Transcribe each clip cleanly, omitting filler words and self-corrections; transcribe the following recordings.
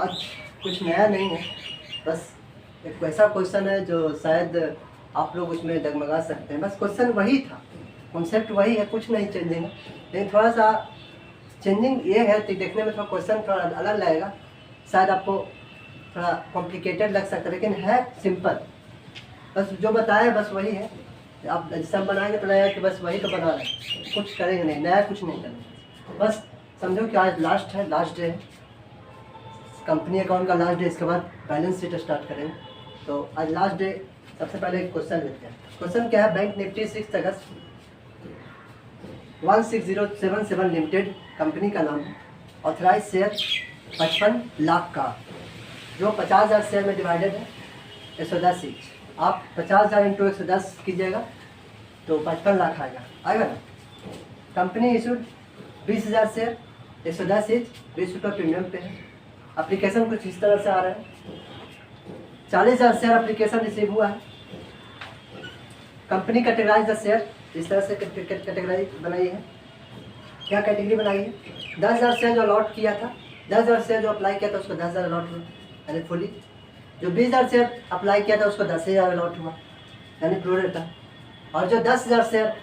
आज कुछ नया नहीं है, बस एक वैसा क्वेश्चन है जो शायद आप लोग उसमें डगमगा सकते हैं। बस क्वेश्चन वही था, कॉन्सेप्ट वही है, कुछ नहीं चेंजिंग है, लेकिन थोड़ा सा चेंजिंग ये है कि देखने में थोड़ा क्वेश्चन थोड़ा अलग लगेगा, शायद आपको थोड़ा कॉम्प्लिकेटेड लग सकता है, लेकिन है सिंपल। बस जो बताया बस वही है। आप जैसे हम बनाएंगे तो लगेगा कि बस वही तो बना रहे हैं, कुछ करेंगे नहीं, नया कुछ नहीं करेंगे। बस समझो कि आज लास्ट है, लास्ट डे है, कंपनी अकाउंट का लास्ट डे, इसके बाद बैलेंस शीट स्टार्ट करेंगे। तो आज लास्ट डे, सबसे पहले एक क्वेश्चन लेते हैं। क्वेश्चन क्या है, बैंक निफ्टी 6 अगस्त 16077 लिमिटेड कंपनी का नाम है, ऑथराइज शेयर 55 लाख का, जो 50,000 शेयर में डिवाइडेड है 110 ईच। आप 50,000 इंटू 110 कीजिएगा तो 55 लाख आएगा ना। कंपनी इशूड 20,000 शेयर 110 ईच, 20 रुपये प्रीमियम पे है। एप्लीकेशन कुछ इस तरह से आ रहा है, 40,000 शेयर एप्लीकेशन रिसीव हुआ है। कंपनी कैटेगराइज द शेयर, इस तरह से कैटेगराइज बनाई है। क्या कैटेगरी बनाई है, 10,000 शेयर जो अलॉट किया था, 10,000 शेयर जो अप्लाई किया था उसको 10,000 अलॉट हुआ यानी फुली। जो 20,000 शेयर अप्लाई किया था उसको 10,000 अलॉट हुआ यानी प्रो रेटा। और जो 10,000 शेयर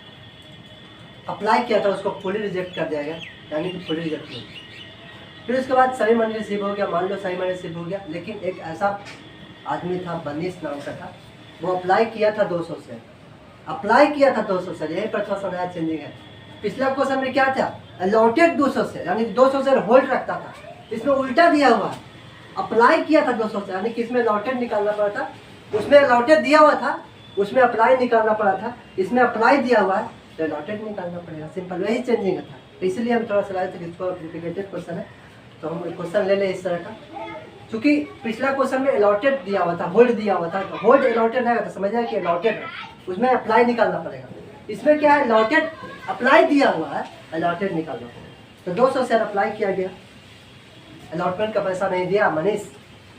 अप्लाई किया था उसको फुली रिजेक्ट कर दिया गया यानी कि फुली रिजेक्ट हुआ। फिर उसके बाद सही मनी रिसीव हो गया, मान लो सही मनी रिसीव हो गया, लेकिन एक ऐसा आदमी था, बनीस नाम का था, वो अप्लाई किया था 200 शेयर, अप्लाई किया था 200 शेयर। यही पर थोड़ा सा नया चेंजिंग है। पिछला क्वेश्चन में क्या था, अलॉटेड 200 शेयर यानी 200 शेयर होल्ड रखता था, इसमें उल्टा दिया हुआ है, अप्लाई किया था 200 शेयर यानी कि इसमें अलॉटेड निकालना पड़ा था, उसमें अलॉटेड दिया हुआ था, उसमें अप्लाई निकालना पड़ा था, इसमें अप्लाई दिया हुआ है तो अलॉटेड निकालना पड़ेगा, सिंपल वही चेंजिंग था। इसलिए हम थोड़ा सा लाए थे, इसको कॉम्प्लिकेटेड क्वेश्चन है तो हम क्वेश्चन ले लें इस तरह का। क्योंकि पिछला क्वेश्चन में अलॉटेड दिया हुआ था, होल्ड दिया हुआ था, तो होल्ड अलॉटेड है तो समझ आए कि अलॉटेड है, उसमें अप्लाई निकालना पड़ेगा। इसमें क्या है, अलॉटेड अप्लाई दिया हुआ है, अलॉटेड निकालना पड़ेगा। तो 200 शेयर अप्लाई किया गया, अलॉटमेंट का पैसा नहीं दिया मनीष,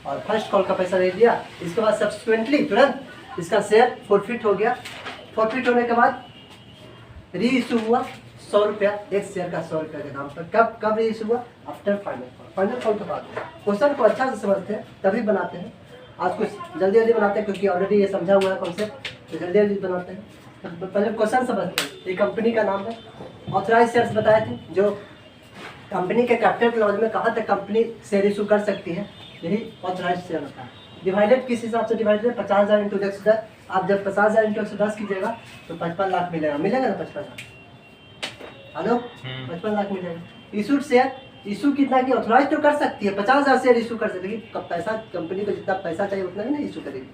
और फर्स्ट कॉल का पैसा नहीं दिया। इसके बाद सब्सिक्वेंटली तुरंत इसका शेयर फॉरफिट हो गया। फॉरफिट होने के बाद री इशू हुआ 100 रुपया, एक शेयर का 100 रुपया के दाम पर। कब री इशू हुआ, आफ्टर फाइनल कॉल के बाद। क्वेश्चन को अच्छा से समझते हैं तभी बनाते हैं। आज कुछ जल्दी बनाते हैं क्योंकि ऑलरेडी ये समझा हुआ है कॉन्सेप्ट, तो जल्दी बनाते हैं। तो पहले क्वेश्चन समझते हैं। ये कंपनी का नाम है, ऑथराइज शेयर्स बताए थे, जो कंपनी के कैपिटल क्लॉज में कहाँ तक कंपनी शेयर इशू कर सकती है, यही ऑथराइज शेयर होता है। डिवाइडेड किस हिसाब से डिवाइडेड है, 50,000 इंटू 110। आप जब 50,000 इंटू 110 कीजिएगा तो 55 लाख मिलेगा ना 55 लाख, हेलो 55 लाख मिलेगा। इशूड शेयर, इशू कितना की ऑथराइज तो कर सकती है, 50,000 शेयर इशू कर सकती है, लेकिन पैसा कंपनी को जितना पैसा चाहिए उतना ही ना इशू करेगी।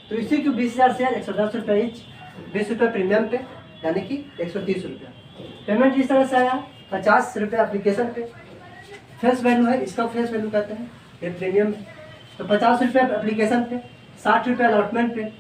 तो इसी को 20,000 शेयर 110 रुपये ईच, 20 रुपये प्रीमियम पे यानी कि 130 रुपया। पेमेंट इस तरह से आया, 50 रुपये एप्लीकेशन पे, फेस वैल्यू है, इसका फेस वैल्यू कहते हैं, ये प्रीमियम है। तो 50 रुपये एप्लीकेशन पे, 60 रुपये अलॉटमेंट पे,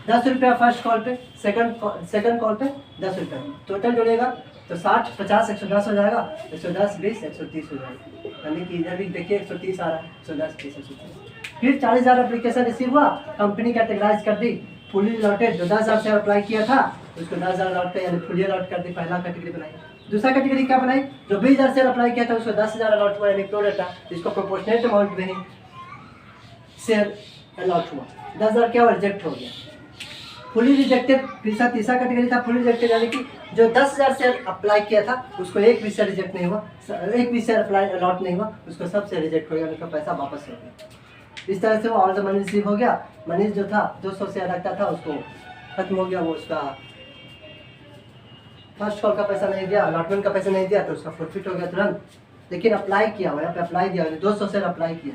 10 रुपया फर्स्ट कॉल पे, सेकंड कॉल पे 10 रुपये, टोटल जोड़ेगा तो 60 50 110 हो जाएगा, 110 20 130 हो जाएगा, यानी कि इधर भी देखिए 130 आ रहा है, 110 20 130। फिर 40,000 एप्लीकेशन रिसीव हुआ, कंपनी कैटेगराइज कर दी, फुली अलॉटेड। जो 10,000 शेयर अप्लाई किया था उसको 10,000 अलॉट पे यानी फुली अलॉट कर दी, पहला कैटेगरी बनाई। दूसरा कैटेगरी क्या बनाई, जो 20,000 शेयर अप्लाई किया था उसको 10,000 अलॉट हुआ यानी प्रो रेटा, इसको प्रोपोर्शनेट अमाउंट में ही शेयर अलॉट हुआ, 10,000 क्या रिजेक्ट हो गया, फुली रिजेक्टेड। तीसरा कैटेगरी था फुली रिजेक्टेड यानी कि जो 10,000 शेयर अप्लाई किया था उसको एक भी शेयर रिजेक्ट नहीं हुआ, एक भी शेयर अप्लाई अलॉट नहीं हुआ, उसको सब शेयर रिजेक्ट हो गया, उसका पैसा वापस हो गया। इस तरह से वो ऑल द मनी रिसीव हो गया। मनीष जो था 200 शेयर रखता था उसको खत्म हो गया, वो उसका फर्स्ट कॉल का पैसा नहीं दिया, अलॉटमेंट का पैसा नहीं दिया तो उसका फॉरफिट हो गया तुरंत। लेकिन अप्लाई किया हुआ, यहाँ पे अप्लाई दिया, 200 शेयर अप्लाई किया,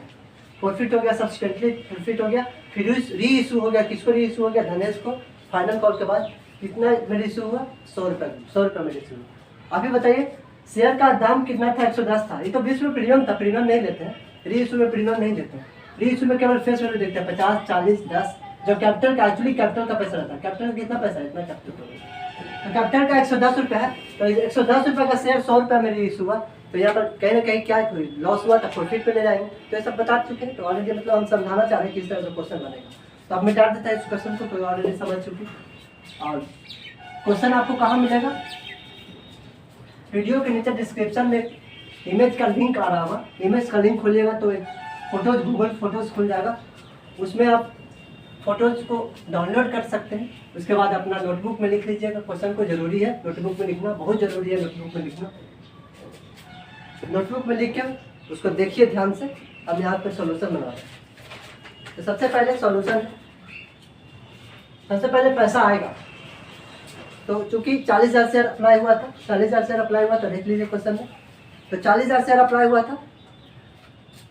फॉरफिट हो गया, सब्सिक्वेंटली फॉरफिट हो गया। फिर री इशू हो गया, किसको री इशू हो गया, धनेश को। फाइनल कॉल के बाद कितना में इशू हुआ, 100 रुपये में इशू हुआ। अभी बताइए शेयर का दाम कितना था, 110 था, ये तो 20 रुपये प्रीमियम था, प्रीमियम नहीं लेते हैं, री इशू में प्रीमियम नहीं देते हैं, री इशू में केवल फेस वैल्यू देखते हैं, 50 40 10। जो कैपिटल का एक्चुअली कैपिटल का पैसा रहता है, कैपिटल कितना पैसा है, इतना कैपिटल तो कैपिटल का 110 रुपये है, तो 110 रुपये का शेयर 100 रुपये में री इशू हुआ, तो यहाँ पर कहीं ना कहीं क्या लॉस हुआ तो प्रॉफिट पे ले जाएंगे। तो ये सब बता चुके हैं, तो ऑलरेडी मतलब हम समझाना चाह रहे हैं किस तरह से क्वेश्चन बनेगा। तो अब मिटा देता है इस क्वेश्चन को, तो ऑलरेडी समझ चुकी। और क्वेश्चन आपको कहाँ मिलेगा, वीडियो के नीचे डिस्क्रिप्शन में इमेज का लिंक आ रहा होगा, इमेज का लिंक खोलिएगा तो एक फोटोज, गूगल फोटोज खुल जाएगा, उसमें आप फोटोज को डाउनलोड कर सकते हैं। उसके बाद अपना नोटबुक में लिख लीजिएगा। क्वेश्चन को जरूरी है नोटबुक में लिखना, बहुत जरूरी है नोटबुक में लिखना। नोटबुक में लिख के उसको देखिए ध्यान से। अब यहाँ पे सॉल्यूशन बना रहे हैं। तो सबसे पहले सॉल्यूशन, सबसे पहले पैसा आएगा। तो चूंकि 40,000 शेयर अप्लाई हुआ था, 40,000 शेयर अप्लाई हुआ था, देख लीजिए क्वेश्चन में। तो 40,000 शेयर अप्लाई हुआ था,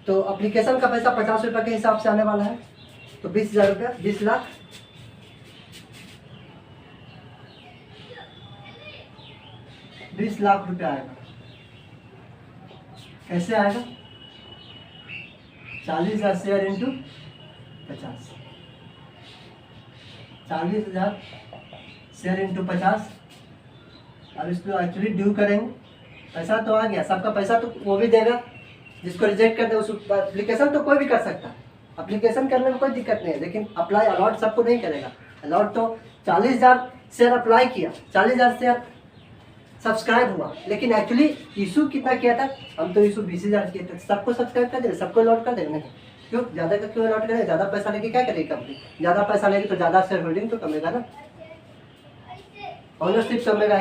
तो एप्लीकेशन का पैसा 50 रुपये के हिसाब से आने वाला है। तो 20,000 रुपया, 20 लाख, 20 लाख रुपया आएगा। कैसे आएगा? 40,000 शेयर इंटू 50, 40,000 शेयर इंटू 50। अब इसको एक्चुअली ड्यू करेंगे। पैसा तो आ गया, सबका पैसा तो वो भी देगा जिसको रिजेक्ट कर दे। उस एप्लीकेशन तो कोई भी कर सकता है, एप्लीकेशन करने में कोई दिक्कत नहीं है, लेकिन अप्लाई अलॉट सबको नहीं करेगा। अलॉट तो 40,000 शेयर अप्लाई किया, 40,000 शेयर सब्सक्राइब हुआ, लेकिन एक्चुअली इशू कितना किया था? हम तो इशू 20,000 किए थे। सबको सब्सक्राइब कर देंगे, सबको अलॉट कर देंगे? नहीं। क्यों? ज़्यादा का क्यों अलॉट करेंगे? ज़्यादा पैसा लेके क्या करेगी कंपनी? ज़्यादा पैसा लेगी तो ज़्यादा शेयर होल्डिंग तो कमेगा ना, ओनरशिप कमेगा।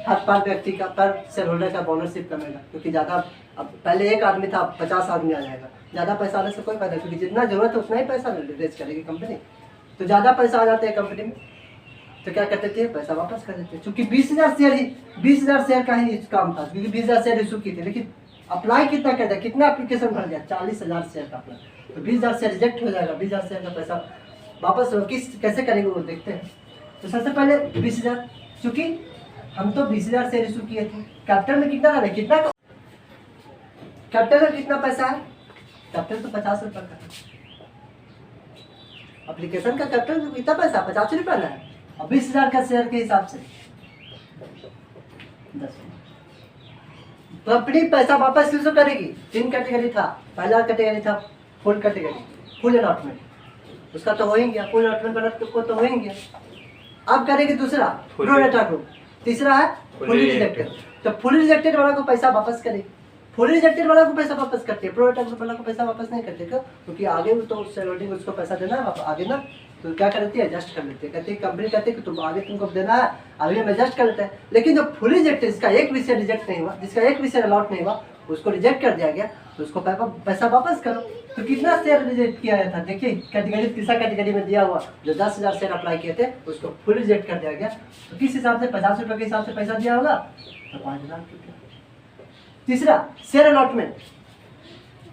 हर पर व्यक्ति का, पर शेयर होल्डर का ओनरशिप कमेगा, क्योंकि ज़्यादा, अब पहले एक आदमी था, 50 आदमी आ जाएगा। ज़्यादा पैसा आने से कोई फायदा, क्योंकि जितना जरूरत है उतना ही पैसा रेज करेगी कंपनी। तो ज़्यादा पैसा आ जाते हैं कंपनी में, तो क्या कर देते हैं? पैसा वापस कर देते हैं। चूँकि 20,000 शेयर ही, 20,000 शेयर का ही काम था, क्योंकि 20,000 शेयर इशू की थी, लेकिन अप्लाई कितना कर दिया, कितना एप्लीकेशन भर दिया? 40,000 शेयर का अप्लाई। तो 20,000 शेयर रिजेक्ट हो जाएगा, 20,000 शेयर का पैसा वापस किस कैसे करेंगे वो देखते हैं। तो सबसे पहले 20,000, चूँकि हम तो 20,000 शेयर इशू किए थे। कैपिटल में कितना है? कितना कैपिटल में कितना पैसा है? कैपिटल तो 50 रुपये का है। एप्लीकेशन का कैपिटल कितना पैसा? 50 रुपये ना है। और 20,000 का शेयर के हिसाब से 10। कंपनी पैसा वापस इशू करेगी। 3 कैटेगरी था, पहला कैटेगरी था फुल कैटेगरी, फुल अलॉटमेंट, उसका तो हो ही गया। फुल अलॉटमेंट वाला को तो हो ही गया। अब करेगी दूसरा प्रो डाटा ग्रुप, तीसरा है फुली रिजेक्टेड। तो फुली रिजेक्टेड वाला को पैसा वापस करेगी, फुली रिजेक्टेड वाला को पैसा वापस करते हैं, प्रो डाटा ग्रुप वाला को पैसा वापस नहीं करते। क्यों? क्योंकि आगे तो शेयर होल्डिंग उसको पैसा देना है आगे ना, तो क्या करती है? एडजस्ट कर लेती है। कहती है कंपनी कहती है कि तुम आगे तुमको देना है, आगे हम एडजस्ट कर लेते हैं। लेकिन जो फुली रिजेक्टेड, जिसका एक भी शेयर रिजेक्ट नहीं हुआ, जिसका एक भी शेयर अलॉट नहीं हुआ, उसको रिजेक्ट कर दिया गया, तो उसको पैसा वापस करो। तो कितना शेयर रिजेक्ट किया गया था? देखिए कैटेगरी, तीसरा कैटेगरी में दिया हुआ जो 10,000 शेयर अप्लाई किए थे, उसको फुल रिजेक्ट कर दिया गया। तो किस हिसाब से? 50 रुपये के हिसाब से पैसा दिया होगा, तो 5 लाख रुपया। तीसरा शेयर अलॉटमेंट,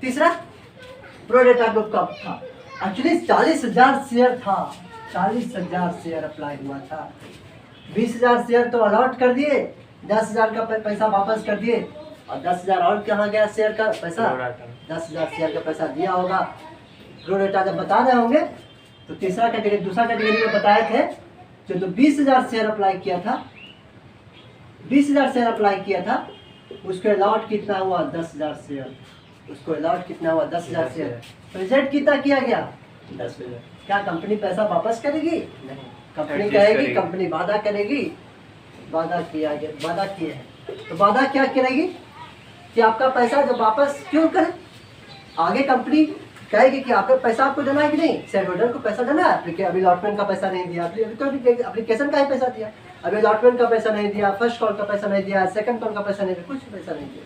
तीसरा प्रो डाटा ग्रुप का था। एक्चुअली 40,000 शेयर था, 40,000 शेयर अप्लाई हुआ था। 20,000 शेयर तो अलॉट कर दिए, 10,000 का पैसा वापस कर दिए, और 10,000 और कहाँ गया शेयर का पैसा? 10,000 शेयर का पैसा दिया होगा। प्रो डाटा जब बता रहे होंगे तो तीसरा कैटेगरी, दूसरा कैटेगरी में बताए थे जो 20,000 शेयर अप्लाई किया था, 20,000 शेयर अप्लाई किया था, उसको अलॉट कितना हुआ? 10,000 शेयर। उसको अलॉट कितना हुआ? 10,000 शेयर। रिजेक्ट कितना किया गया? 10,000। क्या कंपनी पैसा वापस करेगी? नहीं। कंपनी कहेगी, कंपनी वादा करेगी, वादा किया गया, वादा किए हैं, तो वादा क्या करेगी कि आपका पैसा जब वापस क्यों करें? आगे कंपनी कहेगी कि आपका पैसा आपको देना है कि नहीं, शेयर होल्डर को पैसा देना है। अभी अलॉटमेंट का पैसा नहीं दिया, अभी तो एप्लीकेशन का ही पैसा दिया, अभी अलॉटमेंट का पैसा नहीं दिया, फर्स्ट कॉल का पैसा नहीं दिया, सेकंड कॉल का पैसा नहीं दिया, कुछ पैसा नहीं दिया।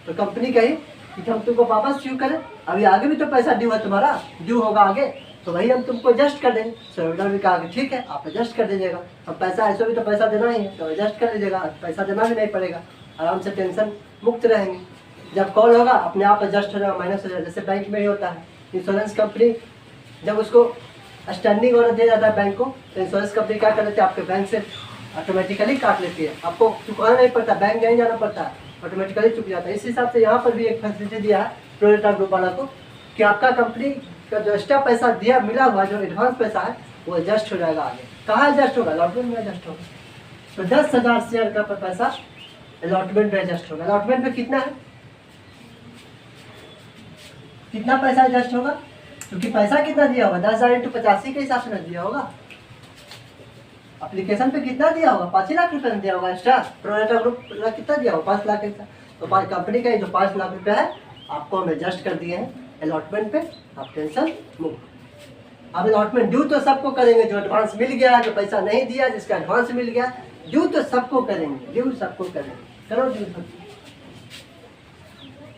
तो कंपनी कही कि हम तुमको वापस क्यों करें? अभी आगे भी तो पैसा ड्यू है तुम्हारा, ड्यू होगा आगे, तो वही हम तुमको एडजस्ट कर देंगे। शेयर होल्डर भी कहा कि ठीक है आप एडजस्ट कर दीजिएगा, अब पैसा ऐसे भी तो पैसा देना ही है, तो एडजस्ट कर लीजिएगा, पैसा देना भी नहीं पड़ेगा, आराम से टेंशन मुक्त रहेंगे। जब कॉल होगा अपने आप एडजस्ट हो जाएगा, माइनस हो जाएगा। जैसे बैंक में ही होता है, इंश्योरेंस कंपनी जब उसको स्टैंडिंग ऑर्डर दिया जाता है बैंक को, तो इंश्योरेंस कंपनी क्या कर लेती है? आपके बैंक से ऑटोमेटिकली काट लेती है, आपको चुकाना नहीं पड़ता, बैंक नहीं जाना पड़ता है, ऑटोमेटिकली चुक जाता है। इस हिसाब से यहाँ पर भी एक फैसिलिटी दिया है प्रो डाटा ग्रुप वाला को कि आपका कंपनी का जो एक्स्ट्रा पैसा दिया मिला हुआ जो एडवांस पैसा है वो एडजस्ट हो जाएगा आगे। कहाँ एडजस्ट होगा? अलॉटमेंट में एडजस्ट होगा। तो 10,000 शेयर का पैसा अलॉटमेंट में एडजस्ट होगा। अलॉटमेंट में कितना है? कितना पैसा एडजस्ट होगा? क्योंकि पैसा कितना दिया होगा? 10,000 इंटू 85 के हिसाब से न दिया होगा। एप्लीकेशन पे कितना दिया होगा? 5 लाख रुपए दिया होगा एक्स्ट्रा। प्रो डाटा ग्रुप कितना दिया होगा? 5 लाख। तो कंपनी का जो 5 लाख रुपया है आपको हम एडजस्ट कर दिए हैं अलॉटमेंट पे आप टेंशन मुक्त। अब अलॉटमेंट ड्यू तो सबको करेंगे, जो एडवांस मिल गया, जो पैसा नहीं दिया, जिसका एडवांस मिल गया, ड्यू तो सबको करेंगे, ड्यू सबको करेंगे, करो ड्यू सबको।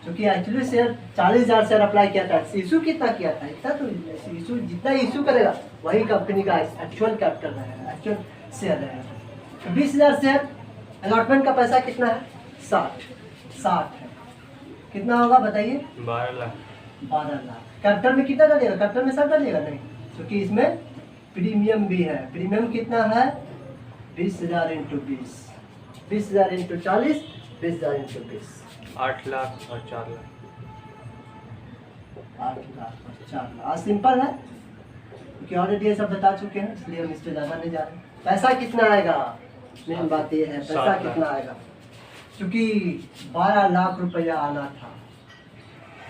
क्योंकि एक्चुअली शेयर 40,000 शेयर अप्लाई किया था, इशू कितना किया था, इतना तो इशू, जितना इशू करेगा वही कंपनी का एक्चुअल कैपिटल रहेगा, एक्चुअल शेयर रहेगा। तो 20,000 शेयर, अलॉटमेंट का पैसा कितना है 60 है, कितना होगा बताइए 12 लाख। 12 लाख। कैपिटल में कितना डालेगा, कैपिटल में सब डालेगा नहीं, क्योंकि इसमें प्रीमियम भी है। प्रीमियम कितना है 20,000 इंटू 20, 20,000 इंटू 40, 20,000 इंटू 20, 8 लाख और 4 लाख। 8 लाख और 4 लाख। आज सिंपल है क्योंकि ऑलरेडी ये सब बता चुके हैं, इसलिए हम इस पर ज़्यादा नहीं जा रहे। पैसा कितना आएगा, मेन बात ये है पैसा कितना आएगा, क्योंकि 12 लाख रुपया आना था,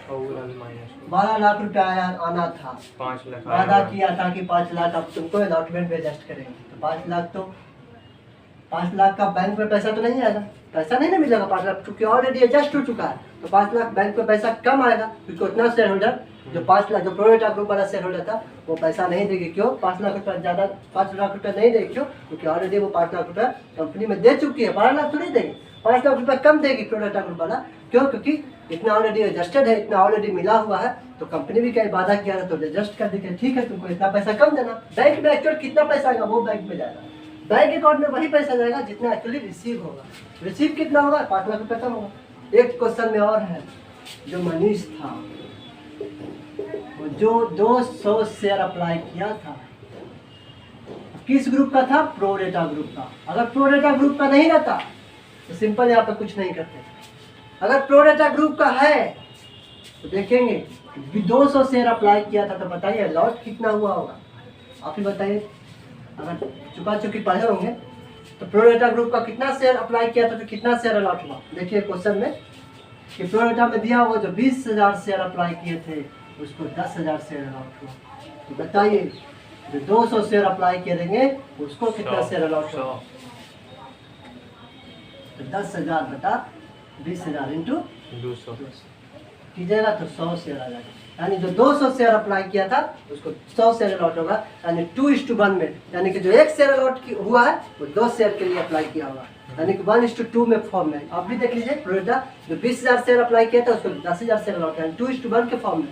12 लाख रुपया आना था, 5 लाख वादा किया था कि 5 लाख अब तुमको अलॉटमेंट में एडजस्ट करेंगे, तो 5 लाख का बैंक में पैसा तो नहीं आएगा, पैसा नहीं ना मिलेगा 5 लाख, क्योंकि ऑलरेडी एडजस्ट हो चुका है। तो 5 लाख बैंक में पैसा कम आएगा, क्योंकि उतना शेयर होल्डर जो 5 लाख, जो प्रोरेटा ग्रुप वाला शेयर होल्डर था वो पैसा नहीं देगी। क्यों 5 लाख रुपया ज़्यादा, 5 लाख रुपया नहीं देगी, क्यों, क्योंकि ऑलरेडी वो 5 लाख रुपया कंपनी में दे चुकी है, 12 लाख तो नहीं देगी, 5 लाख रुपया कम देगी प्रोरेटा ग्रुप वाला। क्यों, क्योंकि इतना ऑलरेडी एडजस्टेड है, इतना ऑलरेडी मिला हुआ है, तो कंपनी भी क्या वादा किया था तो एडजस्ट कर देगी, ठीक है तुमको इतना पैसा कम देना। बैंक में एक्चुअल कितना पैसा आएगा वो बैंक में जाएगा, बैंक अकाउंट में वही पैसा जाएगा जितना एक्चुअली रिसीव होगा। रिसीव कितना होगा 5 लाख रुपया कम होगा। एक क्वेश्चन में और है, जो मनीष था वो जो 200 शेयर अप्लाई किया था, किस ग्रुप का था, प्रोरेटा ग्रुप का। अगर प्रोरेटा ग्रुप का नहीं रहता तो सिंपल यहाँ पे कुछ नहीं करते। अगर प्रोरेटा ग्रुप का है तो देखेंगे 200 शेयर अप्लाई किया था, तो बताइए लॉट कितना हुआ होगा, आप ही बताइए। अगर चुका चुकी पढ़े होंगे तो प्रोरेटा ग्रुप का कितना शेयर अप्लाई किया था तो कितना शेयर अलॉट हुआ। देखिए क्वेश्चन में कि प्रोरेटा में दिया हुआ जो 20,000 शेयर अप्लाई किए थे उसको 10,000 शेयर अलॉट हुआ। तो बताइए जो 200 शेयर अप्लाई करेंगे उसको कितना शेयर अलॉट हुआ। तो 10,000 बटा 20,000 इंटू 200 कीजिएगा तो 100 शेयर आ जाएगा। यानी जो 200 शेयर अप्लाई किया था उसको 100 शेयर अलॉट होगा, यानी 2:1 में, यानी कि जो 1 शेयर अलॉट हुआ है वो 2 शेयर के लिए अप्लाई किया होगा, यानी कि 1:2 में फॉर्म में। आप भी देख लीजिए प्रोरेटा जो 20,000 शेयर अप्लाई किया था उसको 10,000 शेयर अलॉट, यानी 2:1 के फॉर्म में।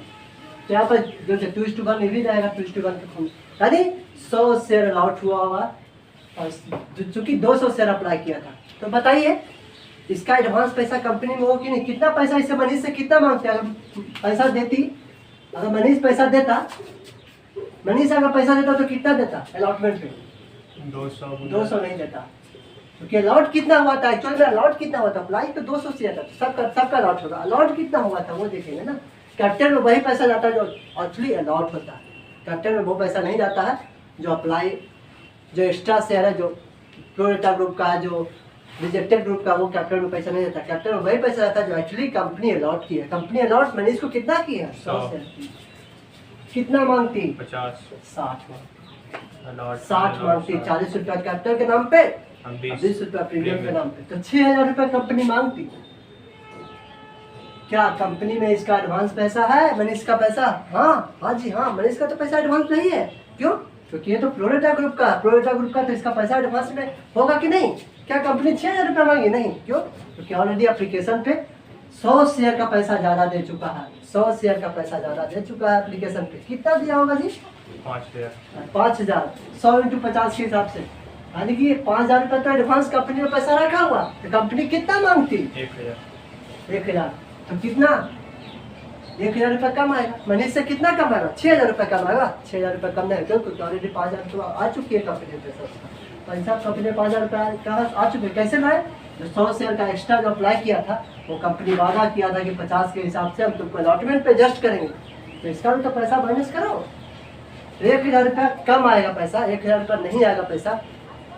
तो यहाँ पर जो 2:1 में भी रहेगा 2:1 के फॉर्म में, यानी 100 शेयर अलॉट हुआ होगा, और चूंकि 200 शेयर अप्लाई किया था। तो बताइए इसका एडवांस पैसा कंपनी में हो कि नहीं, कितना पैसा इससे मनीष से कितना मांगते। अगर पैसा देती, अगर मनीष पैसा देता, मनीष अगर पैसा देता तो कितना देता अलॉटमेंट पे, 200 नहीं देता, क्योंकि अलॉट कितना हुआ था, एक्चुअल में अलॉट कितना हुआ था, अप्लाई तो 200 शेयर था, सबका अलॉट होगा, अलॉट कितना हुआ था वो देखेंगे ना। कैपिटल में वही पैसा जाता है जो एक्चुअली अलॉट होता है, कैपिटल में वो पैसा नहीं जाता है जो अप्लाई, जो एक्स्ट्रा शेयर है, जो प्रोरेटा ग्रुप का है, जो रिजेक्टेड ग्रुप का, वो कैपिटल में पैसा नहीं जाता। कैपिटल में वही पैसा जाता है जो एक्चुअली कंपनी अलॉट की है। कंपनी अलॉट मनीष को कितना की है 100 शेयर, कितना मांगती 50, 60 मांगती, 40 रुपया कैपिटल के नाम पे, 20 रुपया प्रीमियम के नाम पे, तो 6,000 रुपया कंपनी मांगती। क्या कंपनी में इसका एडवांस पैसा है, मनीष का पैसा? हाँ जी हाँ, मनीष का तो पैसा एडवांस नहीं है। क्यों, क्योंकि ये तो प्रोरेटा ग्रुप का, प्रोरेटा ग्रुप का तो इसका पैसा एडवांस में होगा कि नहीं। क्या कंपनी 6,000 रुपया मांगी? नहीं। क्यों, क्योंकि ऑलरेडी एप्लीकेशन पे 100 शेयर का पैसा ज़्यादा दे चुका है, 100 शेयर का पैसा ज़्यादा दे चुका है एप्लीकेशन पे। कितना दिया होगा जी 5,000, 100 इंटू 50 के हिसाब से, यानी कि 5,000 रुपया तो एडवांस कंपनी में पैसा रखा हुआ, तो कंपनी कितना मांगती 1,000, तो कितना 1,000 रुपया कम आएगा। मनीष से कितना कम आएगा 6,000 रुपया कम आएगा, 6,000 रुपया कम नहीं, क्योंकि ऑलरेडी 5,000 रुपया आ चुकी है कंपनी में पैसा कंपनी में 5,000 रुपया आ चुके। कैसे लाए, जो 100 शेयर का एक्स्ट्रा जो अप्लाई किया था वो कंपनी वादा किया था कि 50 के हिसाब से हम तुमको अलॉटमेंट पे एडजस्ट करेंगे, तो इसका भी तो पैसा माइनस करो। 1,000 रुपया कम आएगा पैसा, 1,000 रुपया नहीं आएगा पैसा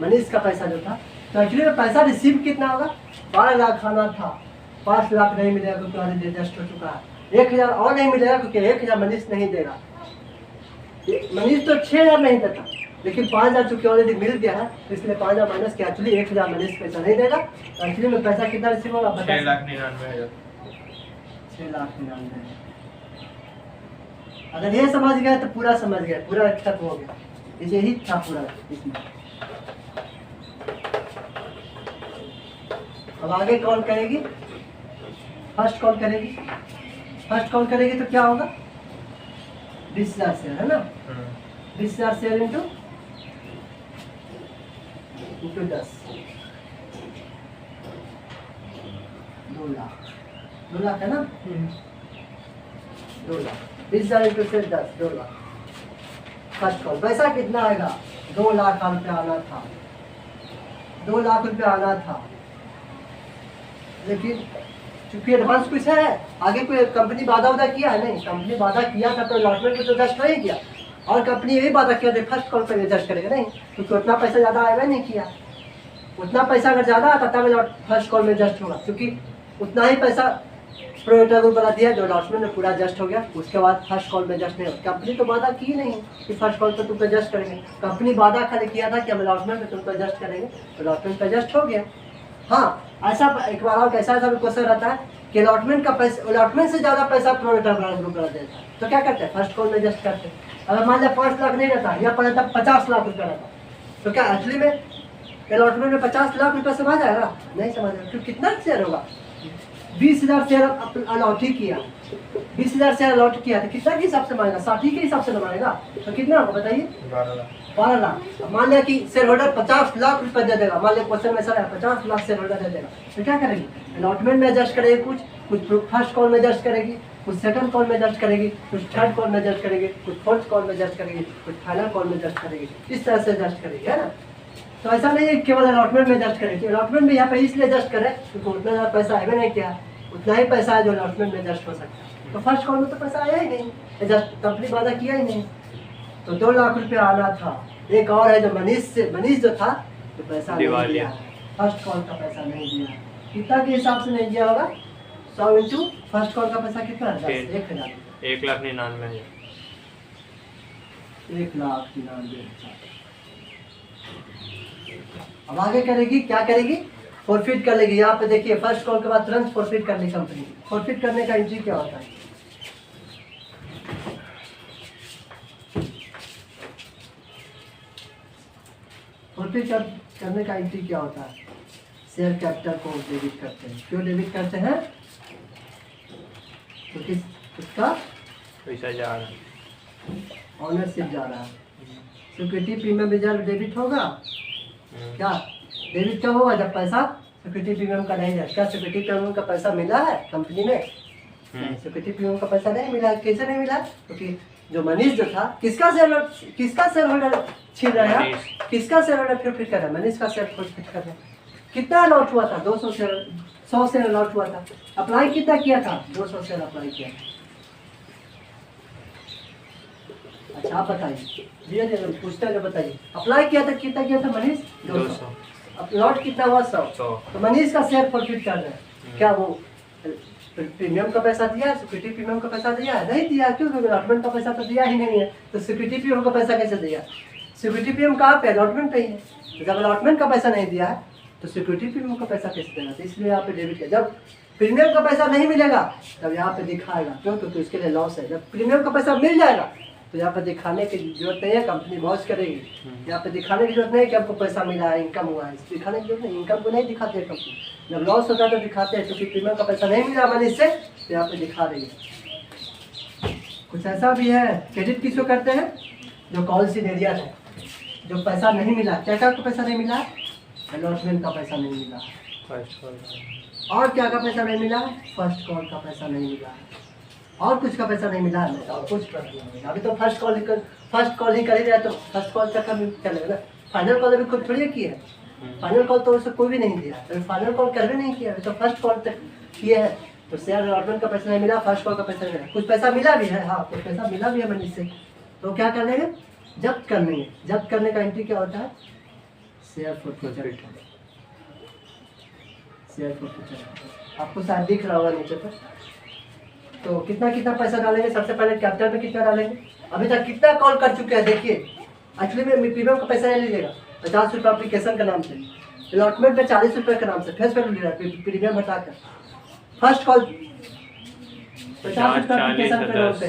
मनीष का पैसा जो था। तो एक्चुअली में पैसा रिसीव कितना होगा 12 लाख आना था, 5 लाख नहीं मिलेगा क्योंकि ऑलरेडी एडजस्ट हो चुका है। 1,000 और नहीं मिलेगा क्योंकि 1,000 मनीष नहीं देगा, मनीष तो 6,000 नहीं देता, लेकिन 5,000 चूंकि ऑलरेडी मिल गया है तो इसलिए 5,000 माइनस के एक्चुअली 1,000 मनीष पैसा नहीं देगा। एक्चुअली में पैसा कितना रिसीव होगा 6,99,000। अगर ये समझ गया तो पूरा समझ गया, पूरा खत्म हो गया। इसे ही था पूरा इसमें। अब आगे कॉल करेगी, फर्स्ट कॉल करेगी। फर्स्ट कॉल करेगी तो क्या होगा, 20,000 शेयर है ना, 20,000 शेयर इंटू 10, 2 लाख, 2 लाख है ना, 2 लाख, 20,000 इंटू से 10, 2 लाख। फर्स्ट कॉल पैसा कितना आएगा, 2 लाख रुपया आना था, 2 लाख रुपया आना था। लेकिन चूंकि एडवांस कुछ है, आगे कोई कंपनी वादा वादा किया है नहीं, कंपनी वादा किया था तो अलॉटमेंट को तो एडजस्ट नहीं किया, और कंपनी यही वादा किया था फर्स्ट कॉल पर एडजस्ट करेगा नहीं, क्योंकि उतना पैसा ज़्यादा आएगा नहीं किया। उतना पैसा अगर ज़्यादा आता तब फर्स्ट कॉल में एडजस्ट होगा, क्योंकि उतना ही पैसा प्रोवेटर को बना दिया जो अलॉटमेंट में पूरा एडजस्ट हो गया, उसके बाद फर्स्ट कॉल में एडजस्ट नहीं होगा। कंपनी तो वादा की नहीं कि फर्स्ट कॉल पर तुमको एडजस्ट करेंगे, कंपनी वादा खाली किया था कि हम अलॉटमेंट में तुमको एडजस्ट करेंगे, अलॉटमेंट पर एडजस्ट हो गया। हाँ, ऐसा एक बार और कैसा ऐसा भी क्वेश्चन रहता है कि अलॉटमेंट का पैसा, अलॉटमेंट से ज़्यादा पैसा प्रोवेटर ग्रुप करा देता है, तो क्या करते हैं, फर्स्ट कॉल में एडजस्ट करते हैं। अगर मान लिया 5 लाख नहीं रहता या पड़ता 50 लाख रुपया रहता, तो क्या एक्चुअली में अलॉटमेंट में 50 लाख रुपया समझ आएगा, नहीं समझ आएगा, क्योंकि कितना शेयर होगा, 20,000 शेयर अलॉट ही किया, 20,000 शेयर अलॉट किया तो कितना के हिसाब से मानेगा, 60 के हिसाब से न मानेगा, तो कितना होगा बताइए, 12 लाख। अब मान लिया कि शेयर होल्डर 50 लाख रुपए दे देगा, मान लिया क्वेश्चन में सर 50 लाख शेयर होल्डर दे देगा, तो क्या करेगी, अलॉटमेंट में एडजस्ट करेगी, कुछ फर्स्ट कॉल में एडजस्ट करेगी, कुछ सेकंड कॉल में एडजस्ट करेगी, कुछ थर्ड कॉल में एडजस्ट करेगी, कुछ फोर्थ कॉल में एडजस्ट करेगी, कुछ फाइनल कॉल में एडजस्ट करेगी, इस तरह से एडजस्ट करेगी, है ना। तो ऐसा नहीं है केवल अलॉटमेंट में एडजस्ट करेगी, अलॉटमेंट में यहाँ पे इसलिए एडजस्ट करे क्योंकि उतना ज़्यादा पैसा आएगा नहीं, क्या उतना ही पैसा है जो अलॉटमेंट में एडजस्ट हो सकता है। तो फर्स्ट कॉल में तो पैसा आया ही नहीं, एडजस्ट कंपनी वादा किया ही नहीं, तो 2 लाख रुपया आना था। एक और है जो मनीष जो था तो पैसा नहीं दिया, फर्स्ट कॉल का पैसा नहीं दिया, कितना के हिसाब से नहीं दिया होगा, 100 इंटू फर्स्ट कॉल का पैसा कितना है, 1,000, 1,99,000, 1,99,000। अब आगे करेगी, क्या करेगी, फॉरफिट कर लेगी। यहाँ पे देखिए फर्स्ट कॉल के बाद तुरंत फॉरफिट कर ली कंपनी। फॉरफिट करने का एंट्री क्या होता है, फॉरफिट करने का एंट्री क्या होता है, शेयर कैपिटल को डेबिट करते हैं। क्यों डेबिट करते हैं, तो किसका पैसा जा रहा है, ऑनरशिप जा रहा है, सिक्योरिटी प्रीमियम रिजर्व डेबिट होगा, क्या डेबिट कब होगा, जब पैसा सिक्योरिटी प्रीमियम का नहीं है। क्या सिक्योरिटी प्रीमियम का पैसा मिला है कंपनी में, सिक्योरिटी प्रीमियम का पैसा नहीं मिला, कैसे नहीं मिला, क्योंकि जो मनीष जो था किसका शेयर होल्डर छीन रहा है, किसका शेयर होल्डर फॉरफिट कर रहा है, मनीष का शेयर फॉरफिट कर रहा है। कितना अलॉट हुआ था, 200 शेयर, 100 शेयर अलॉट हुआ था, अप्लाई कितना किया था, 200 शेयर अप्लाई किया था। अच्छा आप बताइए, धीरे पूछते हैं, बताइए अप्लाई किया था, कितना किया था मनीष, 200, अपलॉट कितना हुआ, 100। तो मनीष का शेयर फॉरफिट कर रहे हैं, क्या वो प्रीमियम का पैसा दिया, सिक्योरिटी प्रीमियम का पैसा दिया, नहीं दिया, क्यों, क्योंकि अलॉटमेंट का पैसा तो दिया ही नहीं है, तो सिक्योरिटी प्रीमियम का पैसा कैसे दिया, सिक्योरिटी प्रीमियम कहाँ पे, अलॉटमेंट पे ही है, तो जब अलॉटमेंट का पैसा नहीं दिया है तो सिक्योरिटी प्रीमियम का पैसा कैसे देना, तो इसलिए यहाँ पे डेबिट है। जब प्रीमियम का पैसा नहीं मिलेगा तब यहाँ पे दिखाएगा, क्यों, क्योंकि इसके लिए लॉस है। जब प्रीमियम का पैसा मिल जाएगा तो यहाँ पे दिखाने की जरूरत नहीं है, कंपनी मौज करेगी, यहाँ पे दिखाने की जरूरत नहीं है कि आपको पैसा मिला है, इनकम हुआ है, दिखाने की जरूरत नहीं, इनकम को नहीं दिखाते हैं कंपनी, जब लॉस होता है तो दिखाते हैं, क्योंकि प्रीमियम का पैसा नहीं मिला मनी से तो यहाँ पे दिखा रही है। कुछ ऐसा भी है, क्रेडिट किसको करते हैं, जो कॉल सीनेरिया है, जो पैसा नहीं मिला, क्या क्या को पैसा नहीं मिला, अलॉटमेंट का पैसा नहीं मिला, और क्या का पैसा नहीं मिला, फर्स्ट कॉल का पैसा नहीं मिला, और कुछ का पैसा नहीं मिला है, और कुछ का नहीं मिला। अभी तो फर्स्ट कॉल ही कर ही रहा है, तो फर्स्ट कॉल तक का चलेगा ना, फाइनल कॉल अभी खुद थोड़ी किया है, फाइनल कॉल तो उससे कोई भी नहीं दिया, अभी फाइनल कॉल कर भी नहीं किया, अभी तो फर्स्ट कॉल तक किए हैं, तो शेयर अलॉटमेंट का पैसा नहीं मिला, फर्स्ट कॉल का पैसा नहीं मिला, कुछ पैसा मिला भी है, हाँ कुछ पैसा मिला भी है मनी से, तो क्या कर लेंगे, जब्त कर लेंगे। जब्त करने का एंट्री क्या होता है, शेयर फॉरफिट, शेयर फॉरफिट आपको शायद दिख रहा होगा नीचे पर। तो कितना कितना पैसा डालेंगे, सबसे पहले कैपिटल में कितना डालेंगे, अभी तक कितना कॉल कर चुके हैं देखिए, एक्चुअली में प्रीमियम का पैसा नहीं लीजिएगा, 50 रुपये एप्लीकेशन का नाम से, अलॉटमेंट में 40 रुपये के नाम से फेस वैल्यू ले रहा है, प्रीमियम हटाकर, फर्स्ट कॉल 50 रुपये एप्लीकेशन पे नाम से,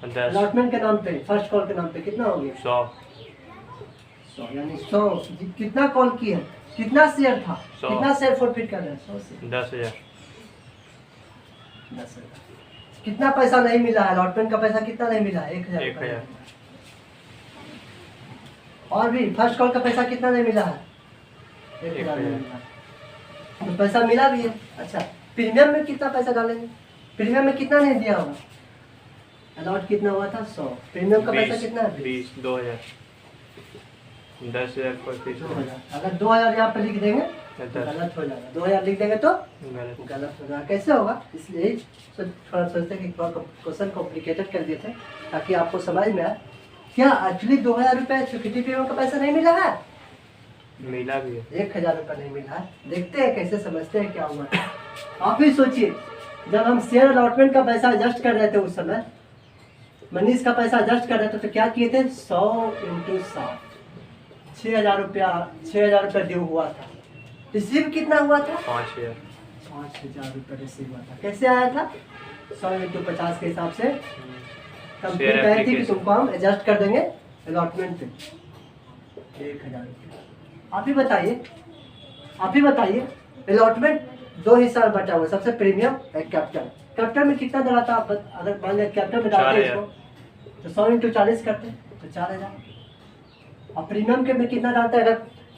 10 अलॉटमेंट के नाम पे, फर्स्ट कॉल के नाम पे कितना हो गया? 100 100, यानी 100 कितना कॉल किया, कितना शेयर था, 100 कितना शेयर फॉरफिट कर रहे हैं? 100 से 10,000 10,000। कितना पैसा नहीं मिला है? अलॉटमेंट का पैसा कितना नहीं मिला है? 1,000 रुपया 1,000। नहीं मिला। और भी फर्स्ट कॉल का पैसा कितना नहीं मिला है? 1,000 नहीं मिला। तो पैसा मिला भी है। अच्छा, प्रीमियम में कितना पैसा डालेंगे? प्रीमियम में कितना नहीं दिया होगा? अलॉट कितना हुआ था? 100। प्रीमियम का पैसा कितना है? 20 2,000 10,000 पर फीस 2,000। अगर 2,000 यहाँ पे लिख देंगे तो 10 गलत हो जाएगा। 2,000 लिख देंगे तो गलत गलत हो जाएगा। कैसे होगा? इसलिए ही थोड़ा सोचते कि क्वेश्चन कॉम्प्लिकेटेड कर दिए थे ताकि आपको समझ में आए। क्या एक्चुअली 2,000 रुपये सिक्योरिटी प्रीमियम का पैसा नहीं मिला है? मिला भी है। 1,000 रुपये नहीं मिला है। देखते हैं कैसे समझते हैं क्या हुआ। आप ही सोचिए, जब हम शेयर अलॉटमेंट का पैसा एडजस्ट कर रहे थे उस समय, मनीष का पैसा एडजस्ट कर रहे थे तो क्या किए थे? 100 × 7 6,000 रुपया, 6,000 रुपया ड्यू हुआ था। रिसीव कितना हुआ था? 5,000 5,000 रुपये रिसीव हुआ था। कैसे आया था? 100 × 50 के हिसाब से कंपनी शेयर कही थी कि एप्लीकेशन। तुमको हम एडजस्ट कर देंगे अलॉटमेंट पे 1,000 रुपये। आप ही बताइए अलॉटमेंट 2 हिस्सा में बटा हुआ है, सबसे प्रीमियम एक कैपिटल। कैपिटल में कितना डला था? अगर मान लिया कैपिटल में डालते हैं इसको तो 100 × 40 करते हैं तो 4,000। और प्रीमियम के में कितना डालता है? अगर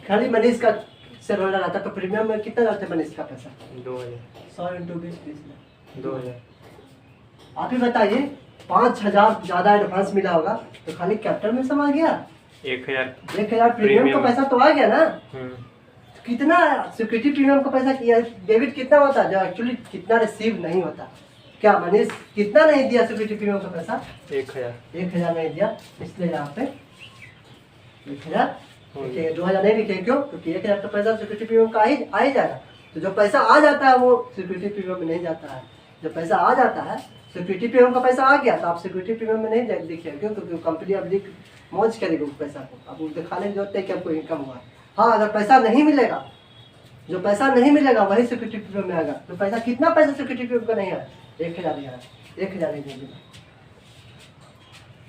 खाली मनीष का शेयर होल्डर आता तो प्रीमियम में कितना डालते हैं मनीष का पैसा? 2,000 100 × 20 2,000 आप ही बताइए 5,000 ज़्यादा एडवांस मिला होगा तो खाली कैपिटल में समा गया? 1,000 प्रीमियम का पैसा तो आ गया ना? हम्म, कितना सिक्योरिटी प्रीमियम का पैसा किया? डेबिट कितना होता है जो एक्चुअली कितना रिसीव नहीं होता? क्या मनीष कितना नहीं दिया सिक्योरिटी प्रीमियम का पैसा? 1,000 1,000 नहीं दिया, इसलिए यहाँ पे 1,000 लिखेंगे। 2,000 नहीं लिखेंगे, क्यों? क्योंकि 1,000 का पैसा सिक्योरिटी प्रीमियम का आ ही जाएगा। तो जो पैसा आ जाता है वो सिक्योरिटी प्रीमियम में नहीं जाता है। जो पैसा आ जाता है सिक्योरिटी प्रीमियम का पैसा आ गया तो आप सिक्योरिटी प्रीमियम में नहीं देखिए, क्यों? क्योंकि कंपनी अब लिख मौज करेगी उस पैसा को। अब वो दिखाने की जरूरत है कि आपको इनकम हुआ। हाँ, अगर पैसा नहीं मिलेगा, जो पैसा नहीं मिलेगा वही सिक्योरिटी प्रीमियम में आएगा। तो पैसा कितना पैसा सिक्योरिटी प्रीमियम का नहीं है? 1,000 ही आया। 1,000 ही नहीं मिला।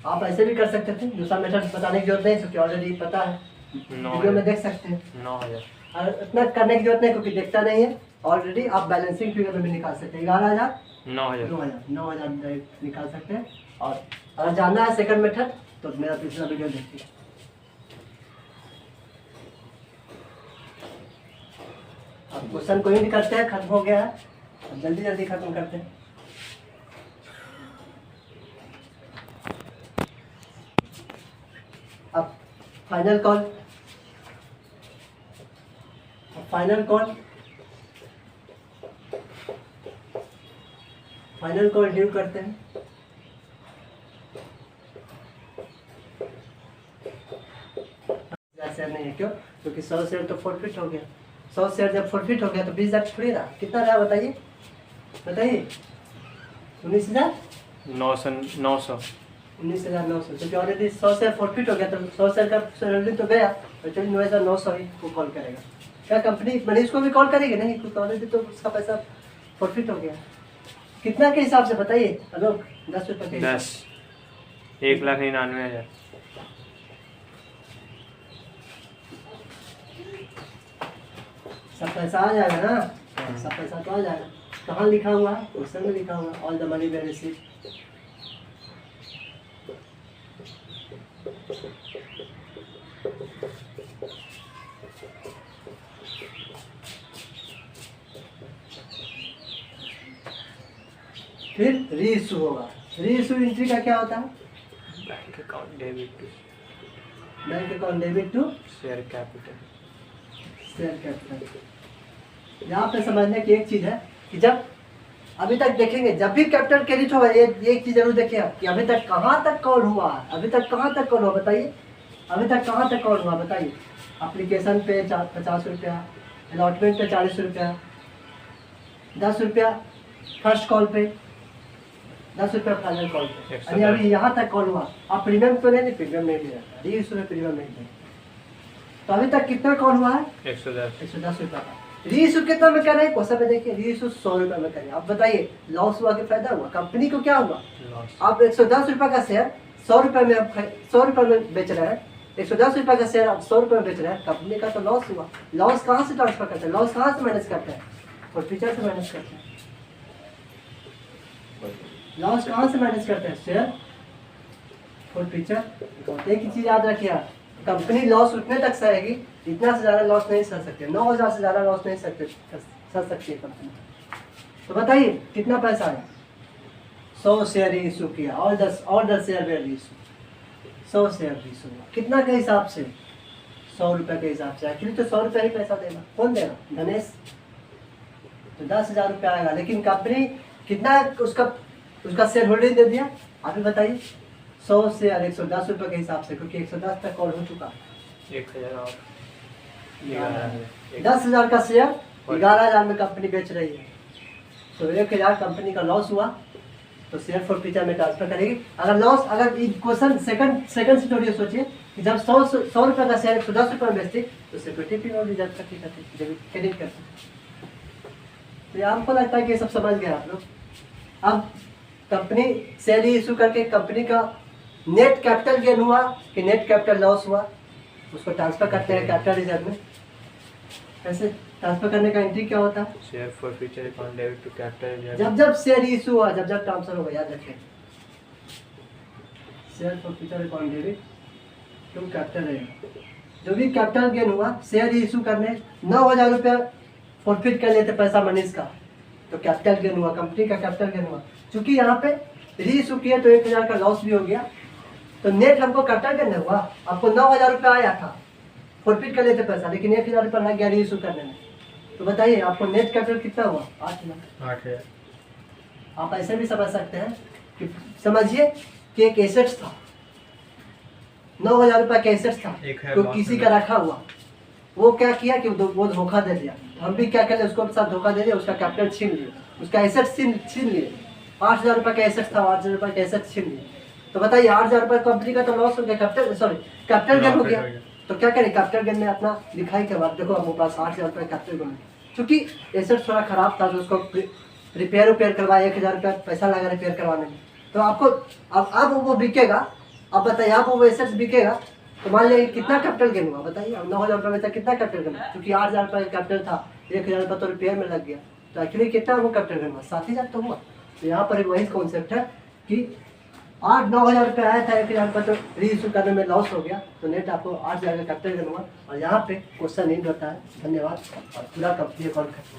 आप ऐसे भी कर सकते थे, दूसरा मेथड बताने की जरूरत नहीं क्योंकि ऑलरेडी पता है, वीडियो में देख सकते हैं। 9,000 और इतना करने की जरूरत नहीं क्योंकि देखता नहीं है ऑलरेडी। आप बैलेंसिंग फिगर में भी निकाल सकते हैं। 11,000 9,000 9,000 निकाल सकते हैं। और अगर जानना है सेकंड मेथड तो मेरा तीसरा वीडियो देखिए। अब क्वेश्चन कोई नहीं करते हैं, खत्म हो गया है। अब जल्दी जल्दी खत्म करते हैं। अब फाइनल कॉल ड्यू करते हैं। शेयर नहीं है, क्यों? क्योंकि 100 शेयर तो फॉरफिट हो गया। 100 शेयर जब फॉरफिट हो गया तो 20,000 थोड़ी रहा। कितना रहा बताइए 19,000 900 19,900। क्योंकि ऑलरेडी 100 शेयर फॉरफिट हो गया तो 100 शेयर का सैलरी तो गया, तो 9,900 ही को कॉल करेगा। क्या कंपनी मनीष को भी कॉल करेगी? नहीं, क्योंकि ऑलरेडी तो उसका पैसा फॉरफिट हो गया। कितना के हिसाब से बताइए? हेलो 10 रुपये के 10 1,99,000 सब पैसा आ जाएगा ना? सब पैसा तो आ जाएगा। कहाँ लिखा हुआ है? क्वेश्चन में लिखा हुआ है all the money we received. फिर रीइशू होगा। रीइशू एंट्री का क्या होता है? Bank account debit to share capital. यहाँ पे समझने की एक चीज है कि जब अभी तक देखेंगे जब भी कैपिटल क्रेडिट होगा ये एक चीज जरूर देखिए कि अभी तक कहाँ तक कॉल हुआ है। अभी तक कहाँ तक कॉल हुआ बताइए? अभी तक कहाँ तक कॉल हुआ बताइए? एप्लीकेशन पे 50 रुपया, अलॉटमेंट पे 40 रुपया, 10 रुपया फर्स्ट कॉल पे, 10 रुपया फाइनल कॉल पे। यानी अभी यहाँ तक कॉल हुआ। आप प्रीमियम तो नहीं, प्रीमियम नहीं दिया, रीइशू में प्रीमियम नहीं दिया। तो अभी तक कितना कॉल हुआ है? 110 110 रुपया का। री इशू कितना में कर रहे हैं क्वेश्चन में देखिए, री इशू 100 रुपये में करें। आप बताइए लॉस हुआ कि फायदा हुआ? कंपनी को क्या हुआ? लॉस। आप 110 रुपये का शेयर 100 रुपये में आप 100 रुपये में बेच रहे हैं, 110 रुपये का शेयर आप 100 रुपये में बेच रहे हैं, कंपनी का तो लॉस हुआ। लॉस कहाँ से ट्रांसफर करते हैं? लॉस कहाँ से मैनेज करते हैं? और फीचर से मैनेज करते हैं। लॉस कहाँ से मैनेज करते हैं? शेयर और फीचर। एक ही चीज याद रखिए आप, कंपनी लॉस उतने तक सहेगी, इतना से ज़्यादा लॉस नहीं सह सकते, 9,000 से ज़्यादा लॉस नहीं सह सकती है कंपनी। तो बताइए कितना पैसा है? 100 शेयर इशू किया और 10 share were issue, 100 share issue कितना के हिसाब से? 100 रुपये के हिसाब से। एक्चुअली तो 100 रुपये ही पैसा देगा। कौन देगा? गणेश। तो 10,000 रुपये आएगा, लेकिन कंपनी कितना उसका शेयर होल्डिंग दे दिया? आप ही बताइए। 100 शेयर 110 रुपये के हिसाब से, क्योंकि 110 तक कॉल हो चुका। 1000 और 10,000 का शेयर 11,000 में कंपनी बेच रही है। तो 1,000 कंपनी का लॉस हुआ, तो शेयर फॉर फीचर में ट्रांसफर करेगी। अगर लॉस, अगर क्वेश्चन सेकंड से थोड़ी सोचिए कि जब 100 रुपये का शेयर 110 रुपये में बेचती तो सिक्योरिटी फी और रिजर्व करती, क्रेडिट करती। तो आपको लगता है कि ये सब समझ गए आप लोग? अब कंपनी शेयर इशू करके कंपनी का नेट कैपिटल गेन हुआ कि नेट कैपिटल लॉस हुआ, उसको ट्रांसफर करते हैं कैपिटल रिजर्व में। ऐसे ट्रांसफर करने का एंट्री क्या होता है? Share for future account debit to capital reserve. जब शेयर इशू हुआ, जब ट्रांसफर होगा, याद रखें, share for future account debit to capital रहेगा। जो भी कैपिटल गेन हुआ, शेयर इशू करने 9,000 रुपये प्रॉफिट कर लेते पैसा मनीष का, तो कैपिटल गेन हुआ, कंपनी का कैपिटल गेन हुआ। चूंकि यहाँ पे री इशू किया तो 1,000 का लॉस भी हो गया, तो नेट हमको कैपिटल गेन हुआ। आपको 9,000 रुपये आया था, प्रॉफिट कर लेते पैसा, लेकिन 1,000 रुपये लग गया री इशू करने में। तो बताइए आपको नेट कैपिटल कितना हुआ? 8,000। आप ऐसे भी समझ सकते हैं कि समझिए कि एक एसेट था, 9,000 रुपये का एसेट था, तो किसी का रखा हुआ, वो क्या किया कि वो धोखा दे दिया। हम भी क्या करें, उसको साथ धोखा दे दिया, उसका कैपिटल छीन लिए, उसका एसेट छीन लिए। 8,000 रुपये का एसेट था, 8,000 रुपये का एसेट छीन लिए। तो बताइए 8,000 रुपये कंपनी का तो लॉस हो गया, कैपिटल गेन हो गया। तो क्या करें, कैपिटल गेन में अपना दिखाई के बाद देखो हमारे पास 8,000 रुपये कैपिटल गेन। चूँकि एसेट थोड़ा खराब था तो उसको रिपेयर करवाया, 1,000 रुपये पैसा लगा रिपेयर करवाने में। तो आपको अब वो बिकेगा। अब बताइए आप वो एसेट्स बिकेगा तो मान लिया कितना कैपिटल गेन हुआ? बताइए 9,000 रुपये में कितना कैपिटल गेन हुआ? क्योंकि 8,000 रुपये कैपिटल था, 1,000 रुपये तो रिपेयर में लग गया, तो एक्चुअली कितना वो कैपिटल गेन हुआ? 7,000 तो हुआ। तो यहाँ पर एक वही कॉन्सेप्ट है कि 8-9,000 रुपये आया था, 1,000 रुपये तो री इशू करने में लॉस हो गया, तो नेट आपको 8,000 का कैपिटल गेन हुआ। और यहाँ पे क्वेश्चन एंड होता है। धन्यवाद। और पूरा कंपनी अकाउंट खत्म।